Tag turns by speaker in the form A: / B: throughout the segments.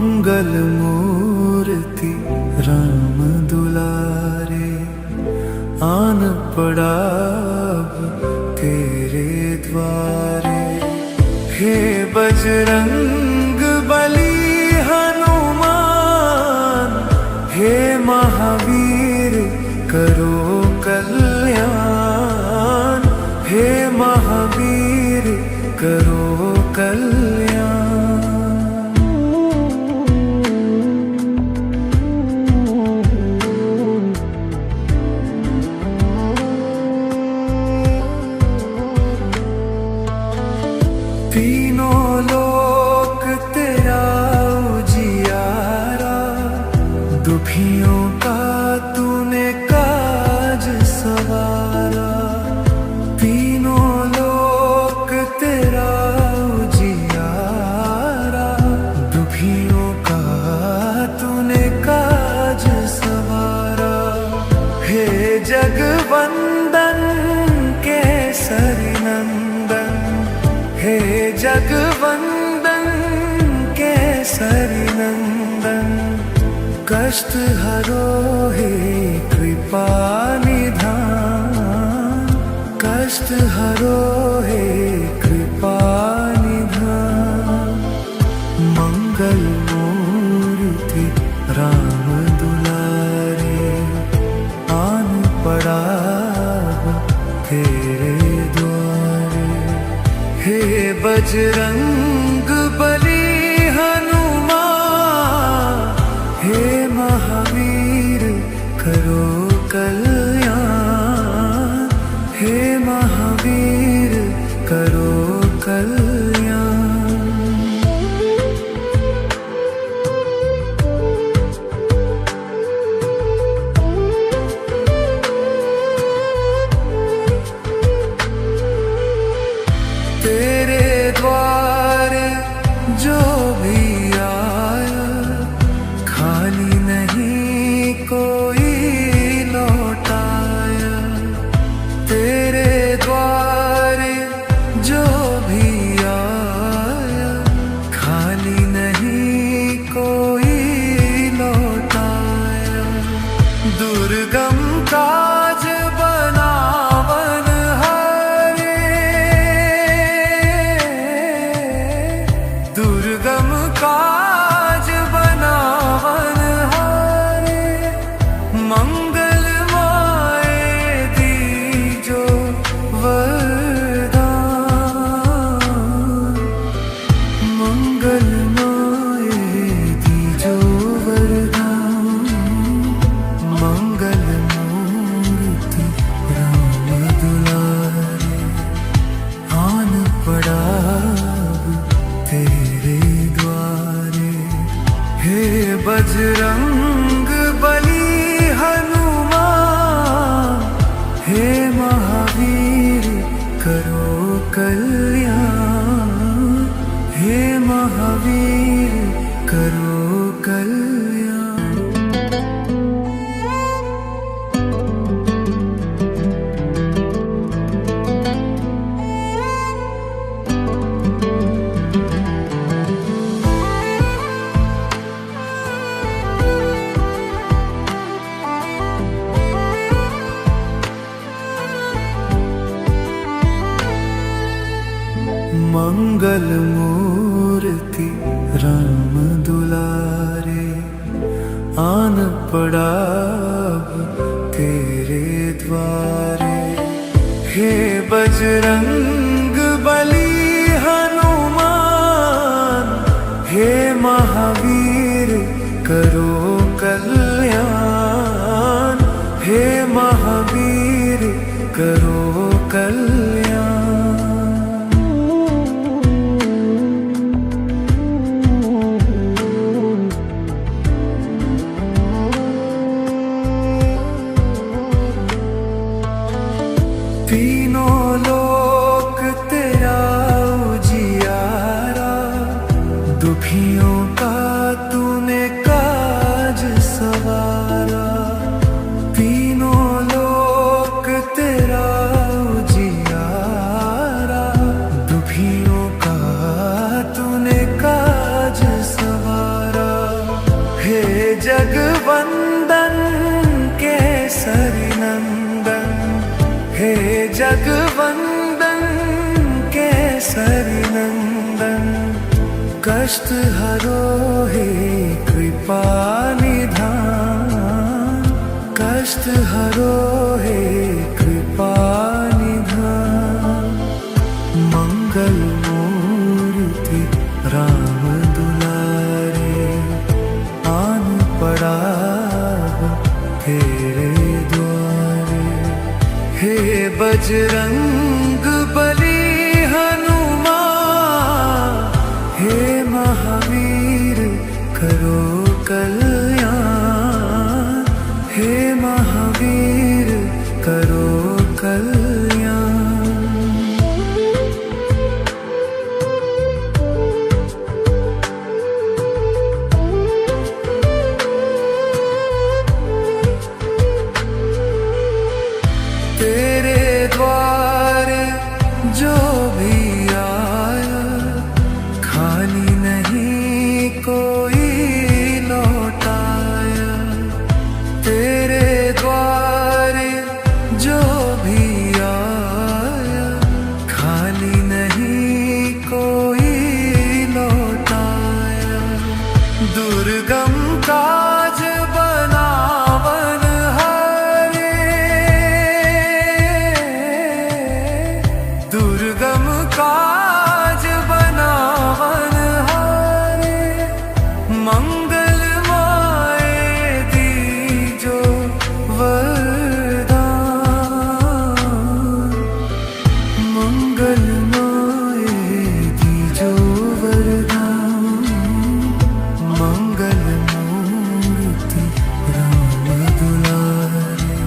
A: मंगल मूर्ति राम दुलारे, आन पड़ा अब तेरे द्वारे। हे बजरंग बली हनुमान, हे महावीर करो कल्याण, हे महावीर करो कल्याण। तीनों लोक तेरा उजियारा, दुखियों का तूने काज सवारा। तीनों लोक तेरा उजियारा, दुखियों का तूने काज सवारा। हे जगवंदन केसरी नंदन, हे जगवंदन केसरी नंदन। कष्ट हरो हे कृपा निधान, कष्ट हरो हे कृपा निधान। मंगल मूर्ति राम दुलारे, आन पड़ा तेरे द्वारे। हे बजरंग बली हनुमान, हे महावीर करो कल्याण, हे महावीर करो कल्याण। तेरे द्वारे जो भी आया, खाली नहीं कोई लौटाया। तेरे द्वारे जो भी आया, खाली नहीं कोई लौटाया। दुर्गम काज बनावन हारे, दुर्गम काज बनावन हारे। मंगल माए दीजो वरदान, मंगल माए दीजो वरदान। मंगल मूर्ति राम दुलारे, आन पड़ा तेरे द्वारे। हे बजरंग बली हनुमान, हे महावीर करो कल्याण, हे महावीर करो कल्याण। मंगल मूर्ति राम दुलारे, आन पड़ा अब तेरे द्वारे। हे बजरंग बली हनुमान, हे महावीर करो कल्याण, हे महावीर करो कल्याण। तीनों लोक तेरा उजियारा, दुखियों का तूने काज सवारा। तीनों लोक तेरा उजियारा, दुखियों का तूने काज सवारा। नंदन, हे जगवंदन केसरी नंदन, कष्ट हरो हे कृपा निधान, कष्ट हरो हे कृपा निधान। मंगल मूर्ति राम दुलारे, आन पड़ा तेरे द्वारे। हे बजरंग बली हनुमान, हे महावीर करो कल्याण, हे महावीर करो कल्याण। तेरे द्वारे जो भी आया, खाली नहीं कोई लौटाया। तेरे द्वारे जो भी आया, खाली नहीं कोई लौटाया। दुर्गम काज बनावन हारे, दुर्गम काज बनावन हारे। मंगल माए दीजो वरदान, मंगल माए दीजो वरदान। मंगल मूर्ति राम दुलारे,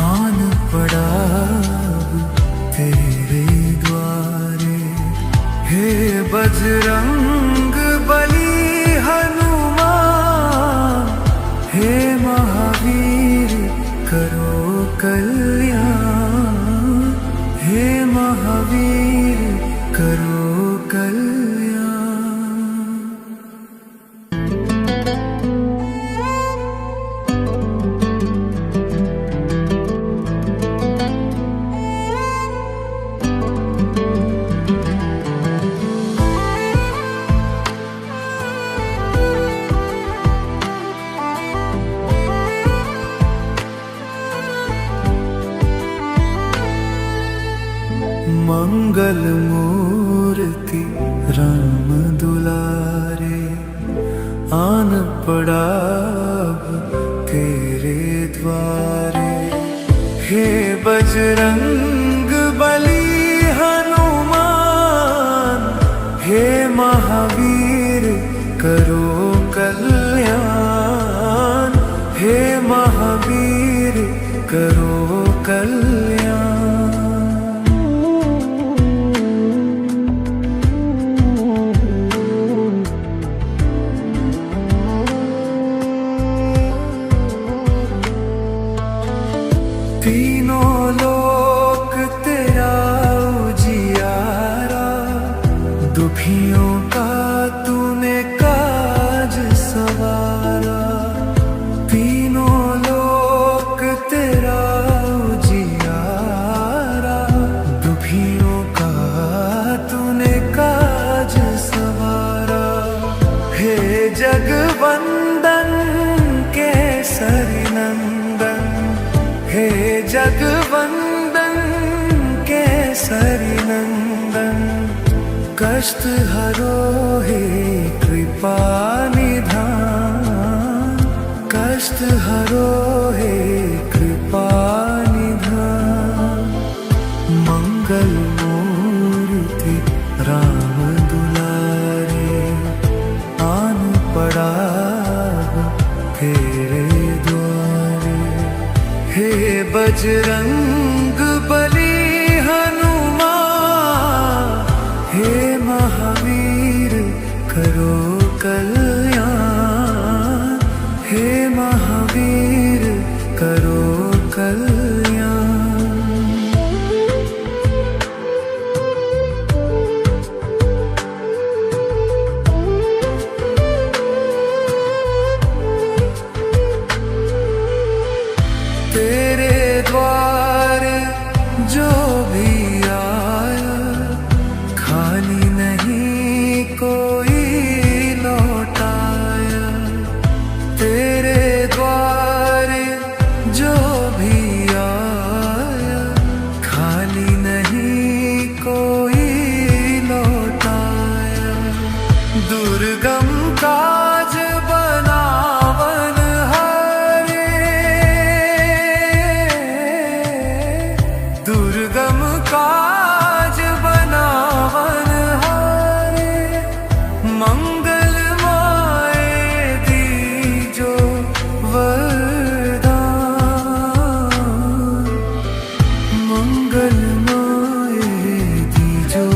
A: आन पड़ा तेरे द्वारे। हे बजरंग बली हनुमान, हे महावीर करो कल्याण, हे महावीर करो कल्याण। मंगल मूर्ति राम दुलारे, आन पड़ा तेरे द्वारे। हे बजरंग बली हनुमान, हे महावीर करो कल्याण, हे महावीर करो कल्याण। तीनों लोक तेरा उजियारा, दुखियों का तूने काज सवारा। तीनों लोक तेरा उजियारा, दुखियों का तूने काज सवारा। हे जगवंदन केसरी नंदन, हे जगवंदन केसरी नंदन, कष्ट हरो हे कृपा निधान, कष्ट हरो हे कृपा निधान। मंगल मूर्ति राम दुलारे, आन पड़ा तेरे द्वारे। हे बजरंग बली हनुमान, हे महावीर करो कल्याण, हे महावीर करो कल्याण। तेरे जो भी आया खाली नहीं कोई लौटाया। तेरे द्वारे जो भी आया खाली नहीं कोई लौटाया। दुर्गम काज बनावन हारे, दुर्गम काज बनावन हारे। मंगलमय दीजो वरदान, मंगलमय दीजो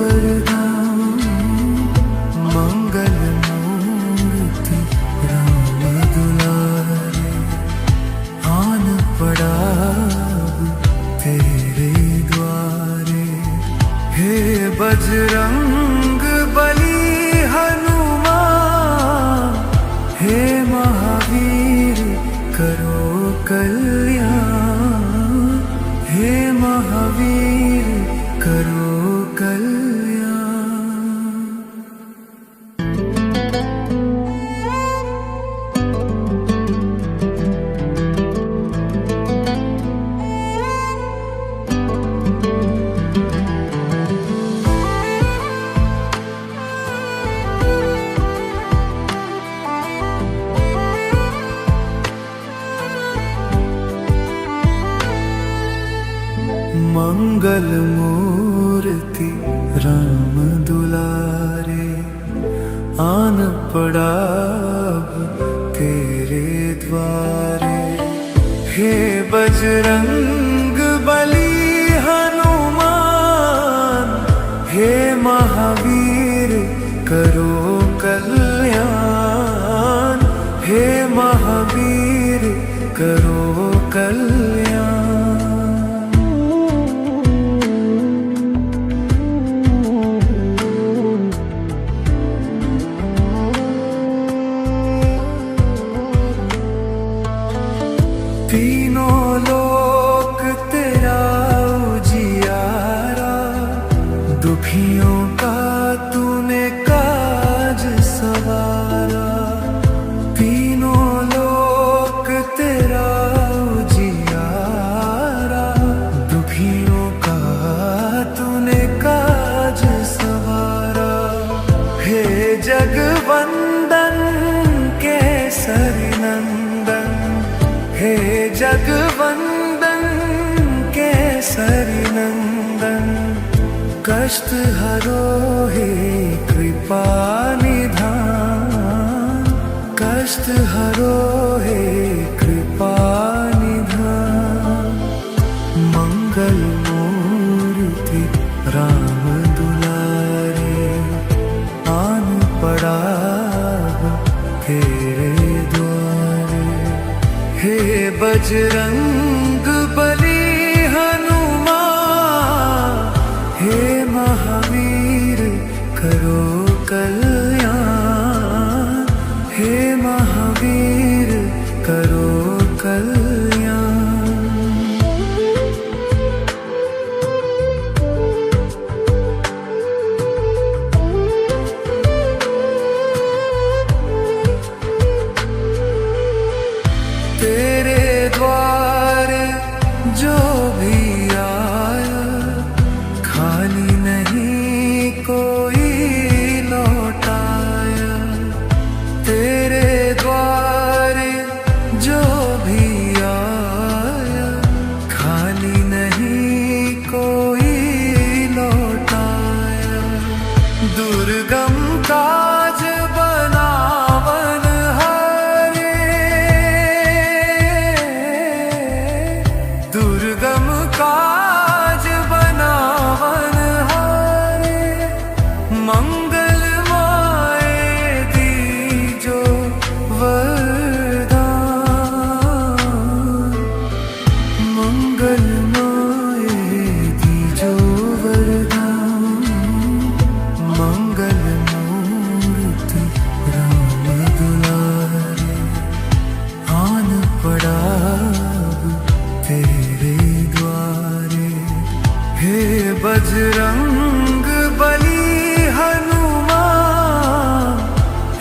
A: वरदान। मंगल मूर्ति राम दुलारे, आन पड़ा तेरे द्वारे। हे बजरंग बली हनुमान, हे महावीर करो कल्याण। हे महावीर करो कल्याण। मंगल मूर्ति राम दुलारे, आन पड़ा तेरे द्वारे। हे बजरंग बली हनुमान, हे महावीर करो कल्याण। हे महावीर करो कल्याण। तीनों लोक तेरा उजियारा, दुखियों का तूने काज सवारा। तीनों लोक तेरा उजियारा, दुखियों का तूने काज सवारा। हे जगवंदन केसरी नंदन, हे जगवंदन केसरी नंदन। कष्ट हरो हे कृपा निधान, कष्ट हरो हे कृपा निधान। मंगल मूर्ति राम दुलारे, आन पड़ा तेरे द्वारे। हे बजरंग बली हनुमान, हे महावीर करो कल्याण। हे महावीर करो कल्याण। तेरे द्वारे जो भी आया खाली नहीं कोई लौटाया। तेरे द्वारे जो भी आया खाली नहीं कोई लौटाया। दुर्गम काज बनावन हारे, दुर्गम काज बनावन हारे। मंगलमय दीजो वरदान, मंगलमय दीजो वरदान। मंगल मूर्ति राम दुलारे, आन पड़ा तेरे द्वारे। बजरंग बली हनुमान,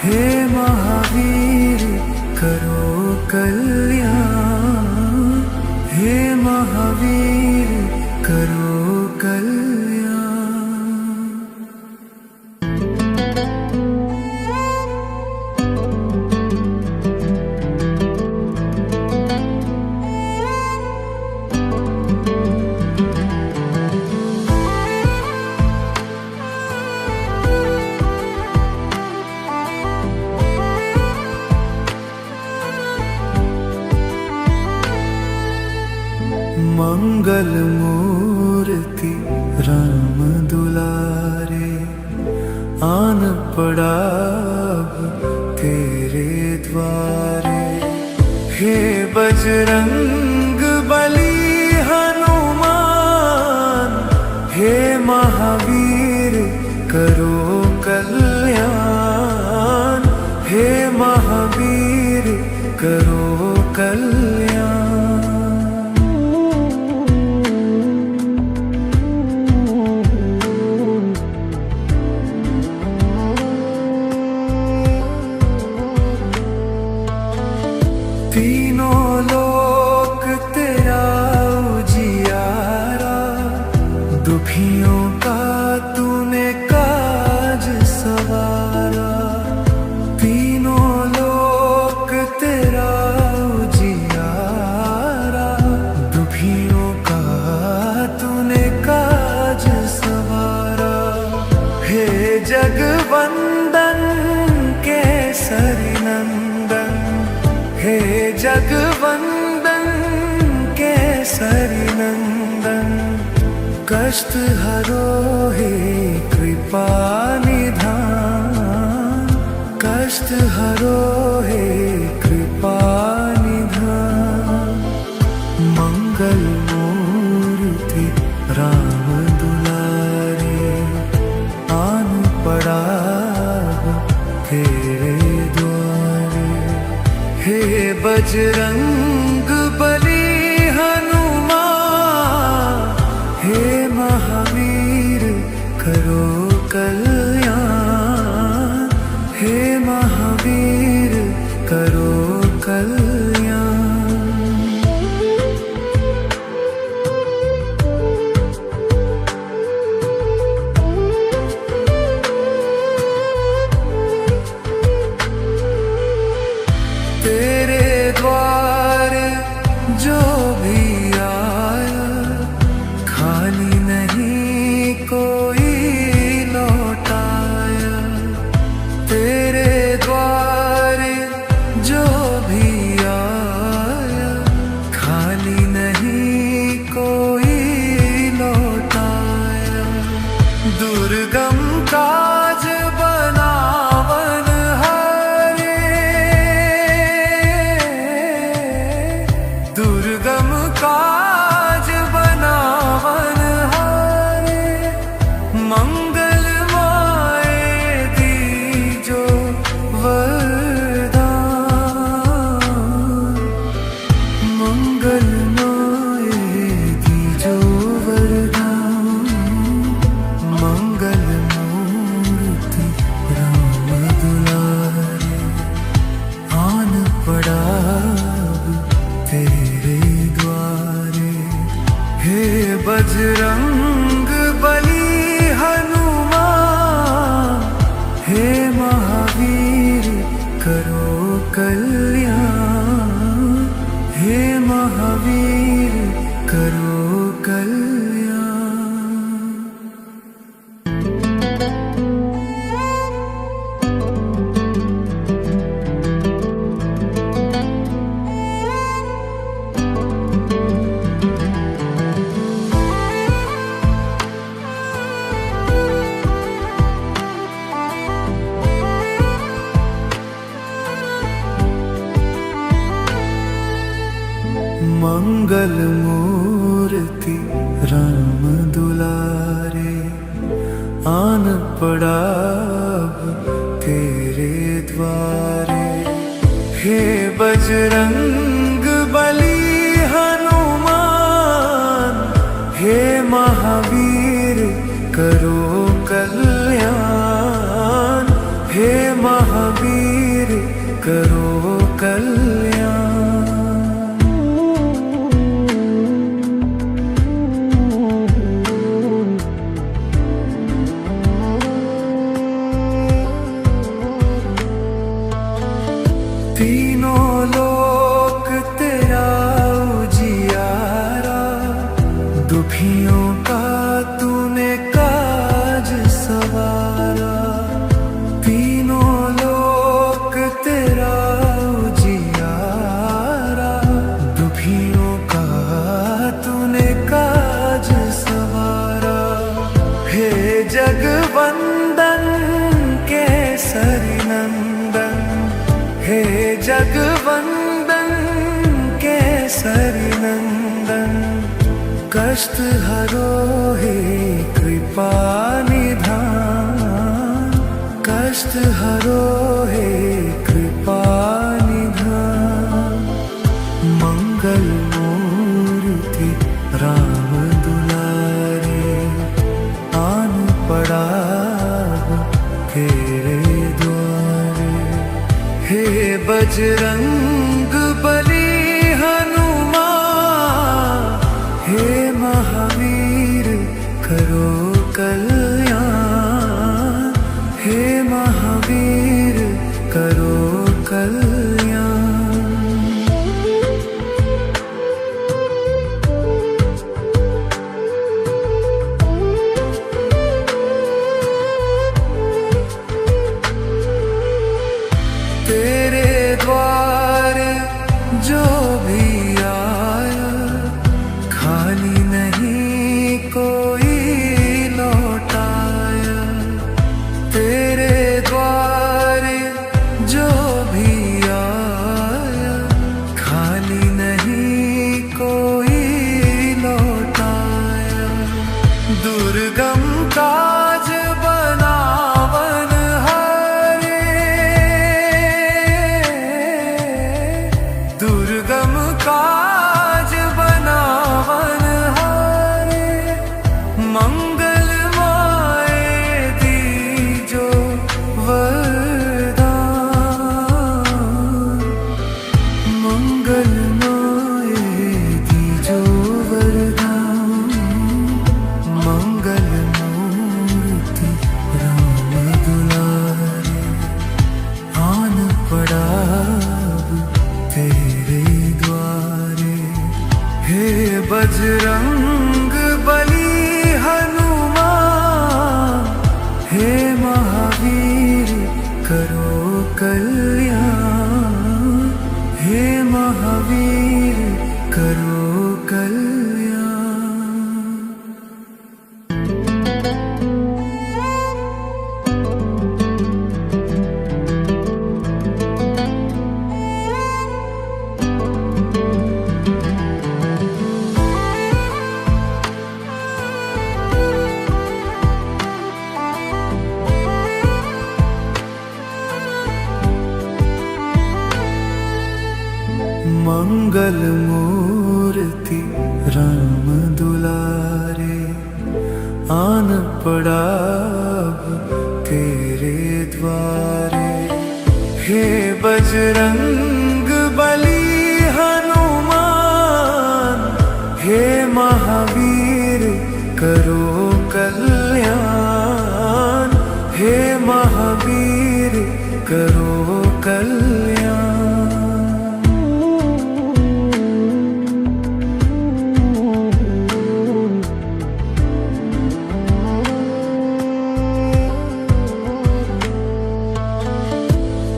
A: हे महावीर करो कल्याण, हे महावीर करो कल्याण। मंगल मूर्ति राम दुलारे, आन पड़ा अब तेरे द्वारे। हे बजरंग बली हनुमान, हे महावीर करो कल्याण, हे महावीर करो कल्याण। तीनों लोक तेरा उजियारा, दुखियों का तूने काज सवारा। तीनों लोक तेरा उजियारा, दुखियों का तूने काज सवारा। हे जगवंदन केसरी नंदन, हे जगवंदन केसरी नंदन, कष्ट हरो हे कृपा निधान, कष्ट हरो हे कृपा निधान। मंगल मूर्ति राम दुलारे, आन पड़ा तेरे द्वारे। हे बजरंग बली हनुमान, हे महावीर करो कल्याण, हे महावीर करो कल्याण। तेरे द्वार जो भी आया, खाली नहीं कोई लौटाया। तेरे द्वार जो भी आया, खाली नहीं कोई लौटाया। दुर्गम काज बनावन हारे, दुर्गम काज बनावन हारे। मंगल माए दीजो वरदान, मंगल माए दीजो वरदान। मंगल मूर्ति राम दुलारे, आन पड़ा तेरे द्वारे। हे बजरंग बली हनुमान, हे महावीर करो कल्याण, हे महावीर करो कल्याण। मंगल मूर्ति राम दुलारे, आन पड़ा तेरे द्वारे। हे बजरंग बली हनुमान, हे महावीर करो कल्याण, हे महावीर करो कल्याण। तीनों लोक तेरा उजियारा, दुखियों का तूने काज सवारा। तीनों लोक तेरा उजियारा, दुखियों का तूने काज सवारा। हे जगवंदन केसरी नंदन, हे जगवंदन केसरी नंदन, कष्ट हरो हे कृपा निधान। कष्ट हरो हे कृपा निधान। मंगल मूर्ति राम दुलारे, आन पड़ा तेरे द्वारे। हे बजरंग बली हनुमान, हे महावीर करो कल्याण। हे महावीर करो कल्याण। तेरे द्वार जो भी आया, खाली नहीं कोई लौटाया। तेरे द्वार जो भी आया, खाली नहीं कोई लौटाया। दुर्गम काज बनावन हारे, दुर्गम काज बनावन हारे। मंगलमय दीजो वरदान, मंगलमय दीजो वरदान। मंगल मूर्ति राम दुलारे, आन पड़ा तेरे द्वारे। हे बजरंग बली हनुमान, हे महावीर करो कल्याण। हे महावीर करो कल्याण। मंगल मूर्ति राम दुलारे, आन पड़ा तेरे द्वारे। हे बजरंग बली हनुमान, हे महावीर करो कल्याण। हे महावीर करो कल्याण।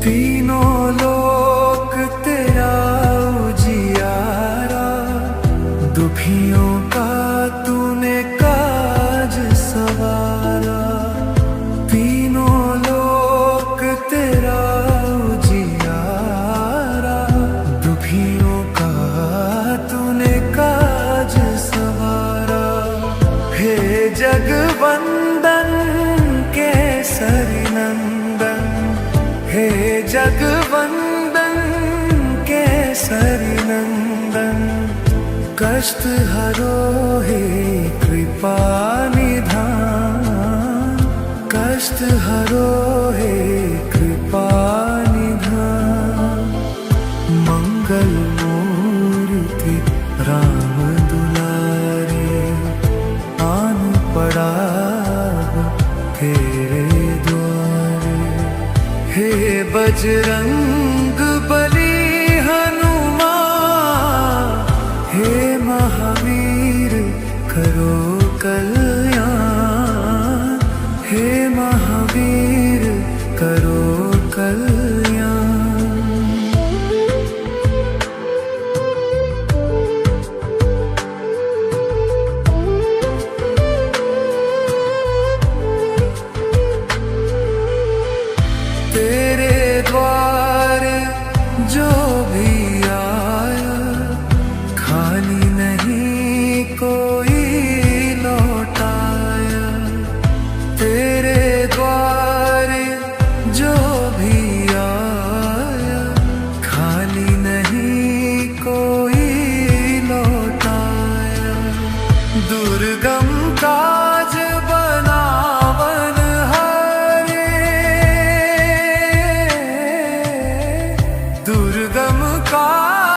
A: तीनों लोक तेरा उजियारा, दुखियों का तूने काज सवारा। तीनों लोक तेरा उजियारा, दुखियों का तूने काज सवारा। हे जगवंदन केसरी नंदन, हे जगवंदन केसरी नंदन, कष्ट हरो हे कृपा निधान। कष्ट हरो हे कृपा निधान। मंगल मूर्ति राम दुलारे, आन पड़ा तेरे द्वारे। हे बजरंग